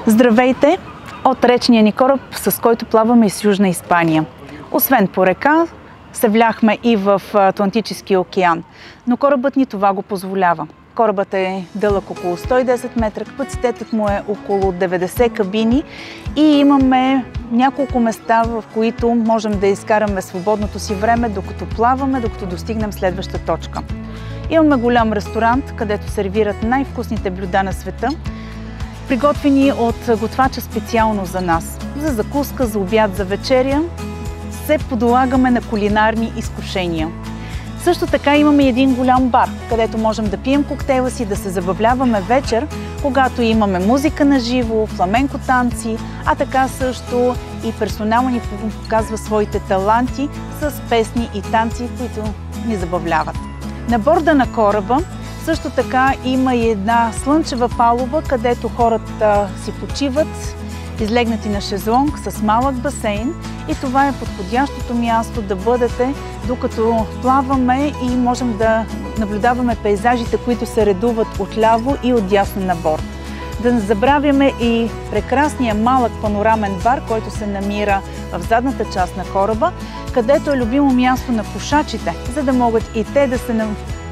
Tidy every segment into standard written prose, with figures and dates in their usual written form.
Здравейте от речния ни кораб, с който плаваме из Южна Испания. Освен по река, се вляхме и в Атлантическия океан, но корабът ни това го позволява. Корабът е дълъг около 110 метра, капацитетът му е около 90 кабини и имаме няколко места, в които можем да изкараме свободното си време, докато плаваме, докато достигнем следваща точка. Имаме голям ресторант, където сервират най-вкусните блюда на света, приготвени от готвача специално за нас. За закуска, за обяд, за вечеря се подлагаме на кулинарни изкушения. Също така имаме един голям бар, където можем да пием коктейла си, да се забавляваме вечер, когато имаме музика на живо, фламенко танци, а така също и персонално ни показва своите таланти с песни и танци, които ни забавляват. На борда на кораба също така има и една слънчева палуба, където хората си почиват, излегнати на шезлонг с малък басейн, и това е подходящото място да бъдете, докато плаваме и можем да наблюдаваме пейзажите, които се редуват отляво и отдясно на борд. Да не забравяме и прекрасния малък панорамен бар, който се намира в задната част на кораба, където е любимо място на пушачите, за да могат и те да се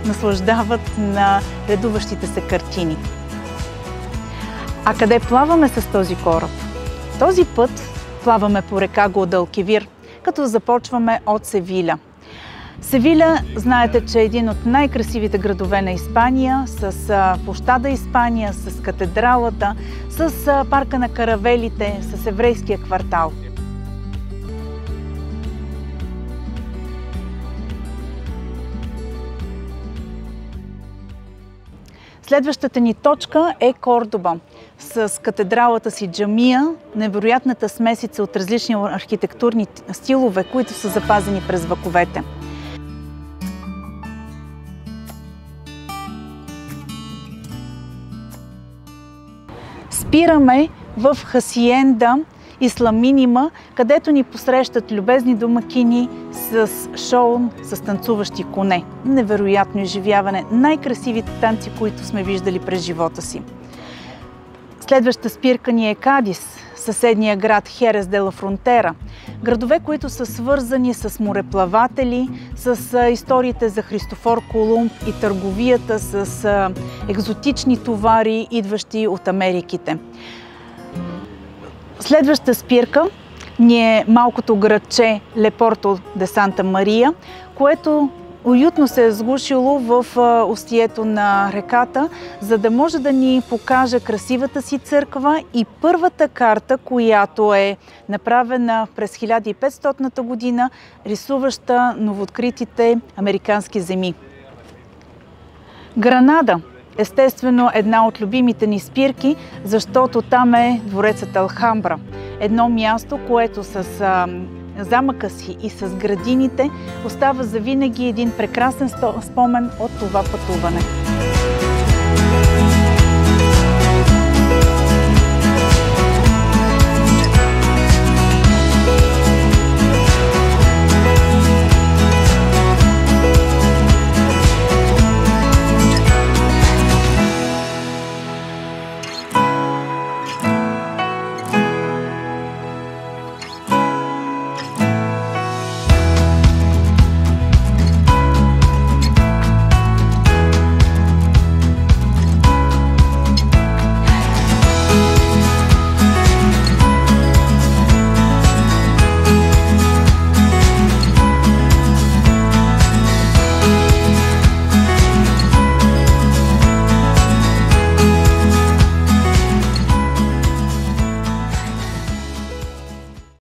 наслаждават на редуващите се картини. А къде плаваме с този кораб? Този път плаваме по река Гвадалкивир, като започваме от Севиля. Севиля, знаете, че е един от най-красивите градове на Испания, с площада Испания, с катедралата, с парка на каравелите, с еврейския квартал. Следващата ни точка е Кордоба, с катедралата си джамия, невероятната смесица от различни архитектурни стилове, които са запазени през вековете. Спираме в Хасиенда Исламинима, където ни посрещат любезни домакини с шоу с танцуващи коне. Невероятно изживяване, най-красивите танци, които сме виждали през живота си. Следваща спирка ни е Кадис, съседния град Херес де ла Фронтера. Градове, които са свързани с мореплаватели, с историите за Христофор Колумб и търговията с екзотични товари, идващи от Америките. Следваща спирка ни е малкото градче Лепорто де Санта Мария, което уютно се е сгушило в устието на реката, за да може да ни покаже красивата си църква и първата карта, която е направена през 1500 година, рисуваща новооткритите американски земи. Гранада, естествено, една от любимите ни спирки, защото там е дворецът Алхамбра. Едно място, което с замъка си и с градините остава завинаги един прекрасен спомен от това пътуване.